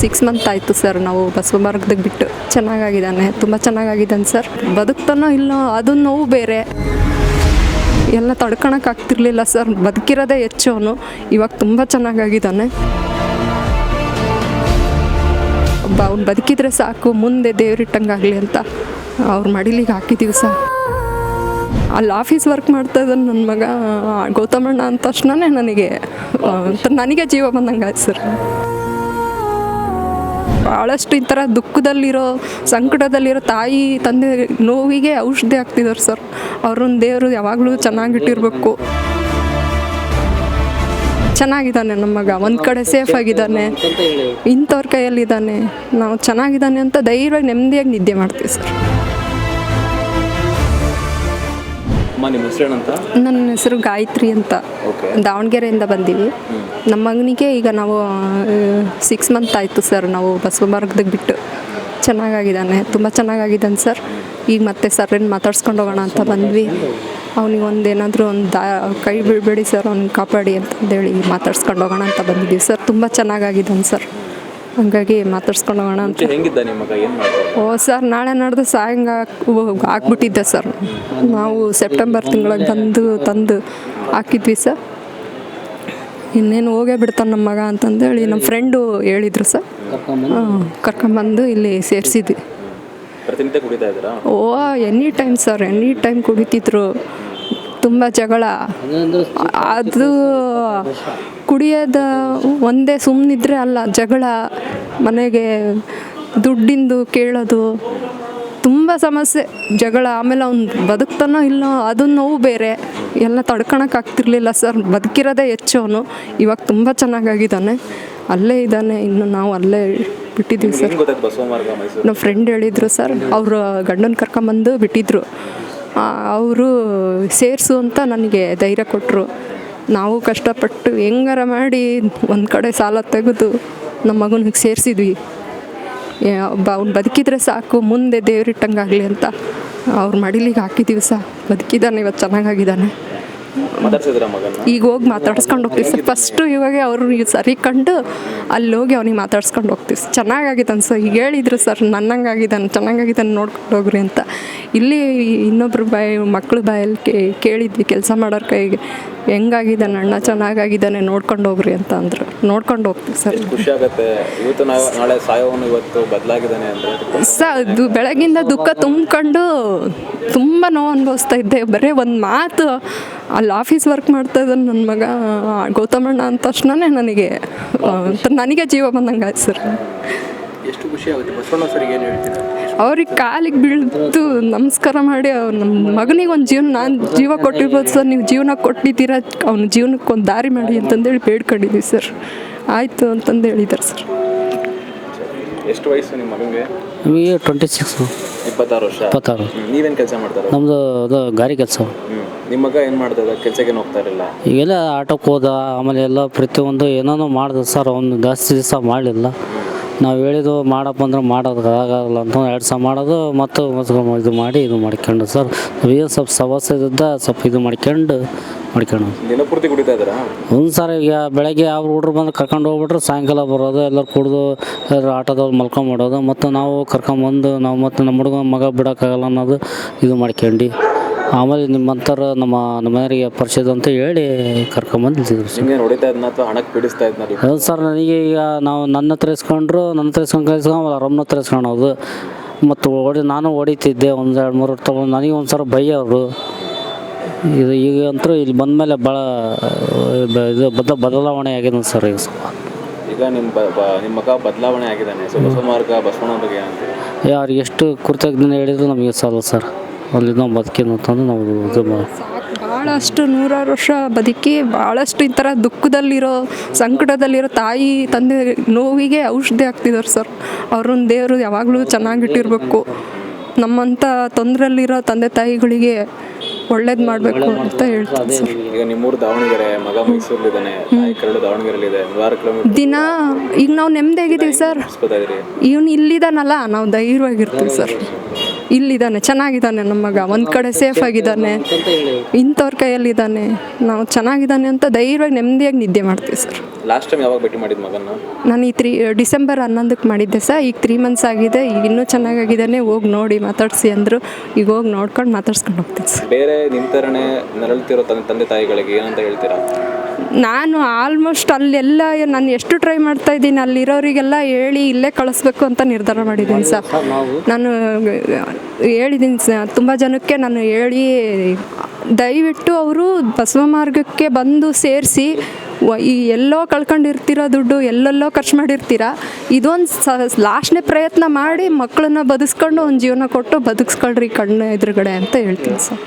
6 month ಆಯಿತು sir ನಾವು ಬಸವ ಮಾರ್ಗದಾಗ ಬಿಟ್ಟು. ಚೆನ್ನಾಗಾಗಿದ್ದಾನೆ, ತುಂಬ ಚೆನ್ನಾಗಾಗಿದ್ದಾನೆ ಸರ್. ಬದುಕ್ತಾನೋ ಇಲ್ಲೋ ಅದು ನೋವು ಬೇರೆ, ಎಲ್ಲ ತಡ್ಕೊಳಕ್ಕಾಗ್ತಿರ್ಲಿಲ್ಲ ಸರ್. ಬದುಕಿರೋದೇ ಹೆಚ್ಚು ಅವನು. ಇವಾಗ ತುಂಬ ಚೆನ್ನಾಗಾಗಿದ್ದಾನೆ. ಅವ್ನು ಬದುಕಿದ್ರೆ ಸಾಕು, ಮುಂದೆ ದೇವ್ರಿಟ್ಟಂಗಾಗಲಿ ಅಂತ ಅವ್ರ ಮಡಿಲಿಗೆ ಹಾಕಿದ್ದೀವಿ ಸರ್. ಅಲ್ಲಿ ಆಫೀಸ್ ವರ್ಕ್ ಮಾಡ್ತಾ ಇದ್ದಾನೆ ನನ್ನ ಮಗ ಗೌತಮಣ್ಣ ಅಂದ ತಕ್ಷಣವೇ ನನಗೆ ಜೀವ ಬಂದಂಗೆ ಆಯ್ತು ಸರ್. ಭಾಳಷ್ಟು ಈ ಥರ ದುಃಖದಲ್ಲಿರೋ, ಸಂಕಟದಲ್ಲಿರೋ ತಾಯಿ ತಂದೆ ನೋವಿಗೆ ಔಷಧಿ ಆಗ್ತಿದ್ದಾರೆ ಸರ್. ಅವ್ರನ್ನ ದೇವರು ಯಾವಾಗಲೂ ಚೆನ್ನಾಗಿಟ್ಟಿರ್ಬೇಕು. ಚೆನ್ನಾಗಿದ್ದಾನೆ ನಮ್ಮ ಮಗ, ಒಂದು ಕಡೆ ಸೇಫ್ ಆಗಿದ್ದಾನೆ, ಇಂಥವ್ರ ಕೈಯಲ್ಲಿದ್ದಾನೆ. ನಾವು ಚೆನ್ನಾಗಿದ್ದಾನೆ ಅಂತ ಧೈರ್ಯವಾಗಿ ನೆಮ್ಮದಿಯಾಗಿ ನಿದ್ದೆ ಮಾಡ್ತೀವಿ ಸರ್. ನನ್ನ ಹೆಸರು ಗಾಯತ್ರಿ ಅಂತ, ದಾವಣಗೆರೆಯಿಂದ ಬಂದೀವಿ. ನಮ್ಮ ಮಗನಿಗೆ ಈಗ ನಾವು 6 ಮಂತ್ ಆಯಿತು ಸರ್ ನಾವು ಬಸವ ಮಾರ್ಗದಾಗ ಬಿಟ್ಟು. ಚೆನ್ನಾಗಾಗಿದ್ದಾನೆ, ತುಂಬ ಚೆನ್ನಾಗಾಗಿದ್ದಾನೆ ಸರ್. ಈಗ ಮತ್ತೆ ಸರ್ರನ್ನು ಮಾತಾಡ್ಸ್ಕೊಂಡು ಹೋಗೋಣ ಅಂತ ಬಂದ್ವಿ. ಅವ್ನಿಗೆ ಏನಾದರೂ ಕೈ ಬಿಡಬೇಡಿ ಸರ್, ಅವ್ನಿಗೆ ಕಾಪಾಡಿ ಅಂತಂದೇಳಿ ಮಾತಾಡ್ಸ್ಕೊಂಡು ಹೋಗೋಣ ಅಂತ ಬಂದಿದ್ದೀವಿ ಸರ್. ತುಂಬ ಚೆನ್ನಾಗಾಗಿದ್ದಾನೆ ಸರ್, ಹಂಗಾಗಿ ಮಾತಾಡ್ಸ್ಕೊಂಡು ಹೋಗೋಣ ಅಂತ. ಸರ್ ನಾಳೆ ನಾಡ್ದು ಸಾಯಂಗ ಹಾಕ್ಬಿಟ್ಟಿದ್ದೆ ಸರ್. ನಾವು ಸೆಪ್ಟೆಂಬರ್ ತಿಂಗಳಿಗೆ ತಂದು ಹಾಕಿದ್ವಿ ಸರ್. ಇನ್ನೇನು ಹೋಗೇ ಬಿಡ್ತಾನೆ ನಮ್ಮ ಮಗ ಅಂತಂದೇಳಿ ನಮ್ಮ ಫ್ರೆಂಡು ಹೇಳಿದರು ಸರ್. ಕರ್ಕೊಂಬಂದು ಇಲ್ಲಿ ಸೇರಿಸಿದ್ವಿ. Any time sir, any time ಕುಡಿತಿದ್ರು. ತುಂಬ ಜಗಳ, ಅದು ಕುಡಿಯೋದ ಒಂದೇ ಸುಮ್ಮನಿದ್ರೆ ಅಲ್ಲ, ಜಗಳ, ಮನೆಗೆ ದುಡ್ಡಿಂದು ಕೇಳೋದು, ತುಂಬ ಸಮಸ್ಯೆ, ಜಗಳ. ಆಮೇಲೆ ಅವ್ನು ಬದುಕ್ತಾನೋ ಇಲ್ಲೋ ಅದು ನೋವು ಬೇರೆ, ಎಲ್ಲ ತಡ್ಕೊಳಕ್ಕಾಗ್ತಿರ್ಲಿಲ್ಲ ಸರ್. ಬದುಕಿರೋದೇ ಹೆಚ್ಚು ಅವನು. ಇವಾಗ ತುಂಬ ಚೆನ್ನಾಗಾಗಿದ್ದಾನೆ, ಅಲ್ಲೇ ಇದ್ದಾನೆ. ಇನ್ನು ನಾವು ಅಲ್ಲೇ ಬಿಟ್ಟಿದ್ದೀವಿ ಸರ್. ನಮ್ಮ ಫ್ರೆಂಡ್ ಹೇಳಿದರು ಸರ್, ಅವರು ಗಂಡನ ಕರ್ಕೊಂಬಂದು ಬಿಟ್ಟಿದ್ರು. ಅವರು ಸೇರಿಸು ಅಂತ ನನಗೆ ಧೈರ್ಯ ಕೊಟ್ಟರು. ನಾವು ಕಷ್ಟಪಟ್ಟು ಹೆಂಗಾರ ಮಾಡಿ ಒಂದು ಕಡೆ ಸಾಲ ತೆಗೆದು ನಮ್ಮ ಮಗನಿಗೆ ಸೇರಿಸಿದ್ವಿ. ಅವ್ನು ಬದುಕಿದ್ರೆ ಸಾಕು, ಮುಂದೆ ದೇವ್ರಿಟ್ಟಂಗಾಗಲಿ ಅಂತ ಅವ್ರ ಮಡಿಲಿಗೆ ಹಾಕಿದ್ದೀವಿ ಸರ್. ಬದುಕಿದ್ದಾನೆ, ಇವತ್ತು ಚೆನ್ನಾಗಾಗಿದ್ದಾನೆ. ಈಗ ಹೋಗಿ ಮಾತಾಡ್ಸ್ಕೊಂಡು ಹೋಗ್ತೀವಿ ಸರ್. ಫಸ್ಟು ಇವಾಗ ಅವರು ಸರಿ ಕಂಡು ಅಲ್ಲಿ ಹೋಗಿ ಅವ್ನಿಗೆ ಮಾತಾಡ್ಸ್ಕೊಂಡು ಹೋಗ್ತೀವಿ. ಚೆನ್ನಾಗಾಗಿದ್ದಾನೆ ಸರ್. ಈಗ ಹೇಳಿದ್ರು ಸರ್, ನನ್ನಂಗಾಗಿದ್ದಾನೆ, ಚೆನ್ನಾಗಾಗಿದ್ದಾನೆ, ನೋಡ್ಕೊಂಡು ಹೋಗ್ರಿ ಅಂತ. ಇಲ್ಲಿ ಇನ್ನೊಬ್ರು ಮಕ್ಳು ಬಾಯಲ್ಲಿ ಕೇಳಿದ್ವಿ, ಕೆಲಸ ಮಾಡೋರ ಕೈಗೆ, ಹೆಂಗಾಗಿದ್ದಾನೆ ಅಣ್ಣ, ಚೆನ್ನಾಗಾಗಿದ್ದಾನೆ, ನೋಡ್ಕೊಂಡು ಹೋಗ್ರಿ ಅಂತ ಅಂದರು. ನೋಡ್ಕೊಂಡು ಹೋಗ್ತೀವಿ ಸರ್. ಖುಷಿ ಆಗುತ್ತೆ. ಇವತ್ತು ನಾಳೆ ಸಾಯೋನು ಇವತ್ತು ಬದಲಾಗಿದ್ದಾನೆ ಅಂದರೆ ಸರ್, ಅದು ಬೆಳಗಿಂದ ದುಃಖ ತುಂಬಿಕೊಂಡು ತುಂಬ ನೋವು ಅನುಭವಿಸ್ತಾ ಇದ್ದೆ. ಬರೀ ಒಂದು ಮಾತು, ಅಲ್ಲಿ ಆಫೀಸ್ ವರ್ಕ್ ಮಾಡ್ತಾ ಇದ್ದಾನೆ ನನ್ನ ಮಗ ಗೌತಮಣ್ಣ ಅಂದ ತಕ್ಷಣವೇ ನನಗೆ ಜೀವ ಬಂದಂಗೆ ಆಯ್ತು ಸರ್. ಎಷ್ಟು ಖುಷಿ ಆಗುತ್ತೆ. ಬಸವಣ್ಣ ಸರಿಗೆ ಏನು ಹೇಳ್ತೀನಿ, ಅವ್ರಿಗೆ ಕಾಲಿಗೆ ಬೀಳ್ದು ನಮಸ್ಕಾರ ಮಾಡಿ, ನಮ್ಮ ಮಗನಿಗೆ ಒಂದು ನಾನು ಜೀವ ಕೊಟ್ಟಿರ್ಬೋದು ಸರ್, ನೀವು ಜೀವನ ಕೊಟ್ಟಿದ್ದೀರ, ಅವ್ನ ಜೀವನಕ್ಕೆ ಒಂದು ದಾರಿ ಮಾಡಿ ಅಂತಂದೇಳಿ ಬೇಡ್ಕೊಂಡಿದ್ದೀವಿ ಸರ್. ಆಯಿತು ಅಂತಂದು ಹೇಳಿದ್ದಾರೆ ಸರ್. ಎಷ್ಟು ವಯಸ್ಸು ನಿಮ್ಮ ಮಗನಿಗೆ? ನಮಗೆ 26. 26 ವರ್ಷ. 26. ನೀವೇನು ಕೆಲಸ ಮಾಡ್ತಾರೆ? ನಮ್ಮದು ಅದು ಗಾರಿ ಕೆಲಸ. ನಿಮ್ಮ ಮಗ ಏನು ಮಾಡ್ತದ? ಕೆಲಸಕ್ಕೆ ಹೋಗ್ತಾ ಇರಲಿಲ್ಲ? ಈಗೆಲ್ಲ ಆಟೋಕ್ಕೆ ಹೋದ, ಆಮೇಲೆ ಎಲ್ಲ ಪ್ರತಿಯೊಂದು ಏನೇನೋ ಮಾಡಿದೆ ಸರ್. ಅವನು ಜಾಸ್ತಿ ದಿವಸ ಮಾಡಲಿಲ್ಲ. ನಾವು ಹೇಳಿದ್ದು ಮಾಡಪ್ಪ ಅಂದ್ರೆ ಮಾಡೋದಾಗಲ್ಲ ಅಂತ 2 ಸಹ ಮಾಡೋದು, ಮತ್ತು ಇದು ಮಾಡ್ಕೊಂಡು ಸರ್. ಏನು ಸ್ವಲ್ಪ ಸಮಸ್ಯೆದಿಂದ ಸ್ವಲ್ಪ ಇದು ಮಾಡ್ಕೊಂಡು ದಿನಪೂರ್ತಿ ಕುಡಿತಾ ಇದ್ದೀರಾ? ಒಂದು ಸರ್ ಈಗ ಬೆಳಗ್ಗೆ ಯಾವ ಹುಡ್ರು ಬಂದು ಕರ್ಕೊಂಡು ಹೋಗ್ಬಿಟ್ರೆ ಸಾಯಂಕಾಲ ಬರೋದು, ಎಲ್ಲರೂ ಕುಡಿದು ಆಟೋದವ್ರು ಮಲ್ಕೊಂಬಿಡೋದು, ಮತ್ತು ನಾವು ಕರ್ಕೊಂಬಂದು ನಾವು ಮತ್ತು ನಮ್ಮ ಹುಡುಗ ಮಗ ಬಿಡೋಕ್ಕಾಗಲ್ಲ ಅನ್ನೋದು ಇದು ಮಾಡ್ಕೊಂಡು, ಆಮೇಲೆ ನಿಮ್ಮಂಥರ ನಮ್ಮ ಮನೆಯವರಿಗೆ ಪರಿಚಯ ಅಂತ ಹೇಳಿ ಕರ್ಕೊಂಬಂದಿದ್ದೀವಿ ಸರ್. ಹೊಡಿತಾ ಇದ್ನ ಅಥವಾ ಹಣಕ್ಕೆ ಪೀಡಿಸ್ತಾ ಇದ್ನ? ಹೌದು ಸರ್. ನನಗೆ ಈಗ ನಾವು ನನ್ನ ಹತ್ರ ಇಸ್ಕೊಂಡ್ರು, ನನ್ನ ಹತ್ರ ಇಸ್ಕೊಂಡು ರಮ್ಮನ ಹತ್ರ ಇಸ್ಕೊಳೋದು, ಮತ್ತು ನಾನು ಹೊಡಿತಿದ್ದೆ. 1-2-3 ವರ್ಷ ತೊಗೊಂಡು ನನಗೆ ಒಂದು ಸಲ ಬೈಯೋರು. ಈಗ ಅಂತೂ ಇಲ್ಲಿ ಬಂದಮೇಲೆ ಭಾಳ ಇದು ಬದಲಾವಣೆ ಆಗಿದೆ ಸರ್. ಈಗ ನಿಮ್ಮ ಮಗ ಬದಲಾವಣೆ ಆಗಿದ್ದಾನೆ. ಬಸವಣ್ಣ ಬಗ್ಗೆ ಅಂತ ಯಾರು ಎಷ್ಟು ಕೃತಜ್ಞತೆ ಹೇಳಿದ್ರು ನಮಗೆ ಸಾಲ ಸರ್. ಅಲ್ಲಿ ನಾವು ಬದುಕೇನು ಅಂತಂದು ನಾವು ಇದು ಭಾಳಷ್ಟು 100 ವರ್ಷ ಬದುಕಿ, ಭಾಳಷ್ಟು ಈ ಥರ ದುಃಖದಲ್ಲಿರೋ, ಸಂಕಟದಲ್ಲಿರೋ ತಾಯಿ ತಂದೆ ನೋವಿಗೆ ಔಷಧಿ ಆಗ್ತಿದ್ದಾರೆ ಸರ್. ಅವ್ರನ್ನ ದೇವರು ಯಾವಾಗಲೂ ಚೆನ್ನಾಗಿಟ್ಟಿರ್ಬೇಕು. ನಮ್ಮಂಥ ತೊಂದರೆಯಲ್ಲಿರೋ ತಂದೆ ತಾಯಿಗಳಿಗೆ ಒಳ್ಳೇದು ಮಾಡಬೇಕು ಅಂತ ಹೇಳ್ತೀನಿ ಸರ್. ಈಗ ನಿಮ್ಮೂರು ದಾವಣಗೆರೆ, ಮಗ ಮೈಸೂರಲ್ಲಿದ್ದಾನೆ, ದಾವಣಗೆರೆಯಲ್ಲಿದೆ, 1 ಕಿಲೋಮೀಟರ್ ದಿನ. ಈಗ ನಾವು ನೆಮ್ಮದಿಯಾಗಿದ್ದೀವಿ ಸರ್. ಇವನು ಇಲ್ಲಿದ್ದಾನಲ್ಲ, ನಾವು ಧೈರ್ಯವಾಗಿರ್ತೀವಿ ಸರ್. ಇಲ್ಲಿದ್ದಾನೆ, ಚೆನ್ನಾಗಿದ್ದಾನೆ ನಮ್ಮ ಮಗ, ಒಂದು ಕಡೆ ಸೇಫ್ ಆಗಿದ್ದಾನೆ, ಇಂಥವ್ರ ಕೈಯಲ್ಲಿದ್ದಾನೆ. ನಾವು ಚೆನ್ನಾಗಿದ್ದಾನೆ ಅಂತ ಧೈರ್ಯವಾಗಿ ನೆಮ್ಮದಿಯಾಗಿ ನಿದ್ದೆ ಮಾಡ್ತೀವಿ ಸರ್. ಲಾಸ್ಟ್ ಟೈಮ್ ಯಾವಾಗ ಭೇಟಿ ಮಾಡಿದ ಮಗನ? ನಾನು ಈ ಡಿಸೆಂಬರ್ 11ಕ್ಕೆ ಮಾಡಿದ್ದೆ ಸರ್. ಈಗ 3 ಮಂತ್ಸ್ ಆಗಿದೆ. ಈಗ ಇನ್ನೂ ಚೆನ್ನಾಗಾಗಿದ್ದಾನೆ, ಹೋಗಿ ನೋಡಿ ಮಾತಾಡಿಸಿ ಅಂದರು. ಈಗ ಹೋಗಿ ನೋಡ್ಕೊಂಡು ಮಾತಾಡ್ಸ್ಕೊಂಡು ಹೋಗ್ತೀನಿ ಸರ್. ಬೇರೆ ನಿಮ್ಮ ಥರನೇ ನರಳುತ್ತಿರೋ ತಂದೆ ತಾಯಿಗಳಿಗೆ ಏನಂತ ಹೇಳ್ತೀರಾ? ನಾನು ಆಲ್ಮೋಸ್ಟ್ ಅಲ್ಲೆಲ್ಲ ನಾನು ಎಷ್ಟು ಟ್ರೈ ಮಾಡ್ತಾ ಇದ್ದೀನಿ, ಅಲ್ಲಿರೋರಿಗೆಲ್ಲ ಹೇಳಿ ಇಲ್ಲೇ ಕಳಿಸ್ಬೇಕು ಅಂತ ನಿರ್ಧಾರ ಮಾಡಿದ್ದೀನಿ ಸರ್. ನಾನು ಹೇಳಿದ್ದೀನಿ ತುಂಬ ಜನಕ್ಕೆ ನಾನು ಹೇಳಿ, ದಯವಿಟ್ಟು ಅವರು ಬಸವ ಮಾರ್ಗಕ್ಕೆ ಬಂದು ಸೇರಿಸಿ. ಈ ಎಲ್ಲೋ ಕಳ್ಕೊಂಡಿರ್ತೀರ ದುಡ್ಡು, ಎಲ್ಲೆಲ್ಲೋ ಖರ್ಚು ಮಾಡಿರ್ತೀರ, ಇದೊಂದು ಲಾಸ್ಟ್ನೇ ಪ್ರಯತ್ನ ಮಾಡಿ ಮಕ್ಕಳನ್ನ ಬದುಸ್ಕೊಂಡು ಒಂದು ಜೀವನ ಕೊಟ್ಟು ಬದುಕಿಸ್ಕೊಳ್ರಿ ಕಣ್ಣು ಎದುರುಗಡೆ ಅಂತ ಹೇಳ್ತೀನಿ ಸರ್.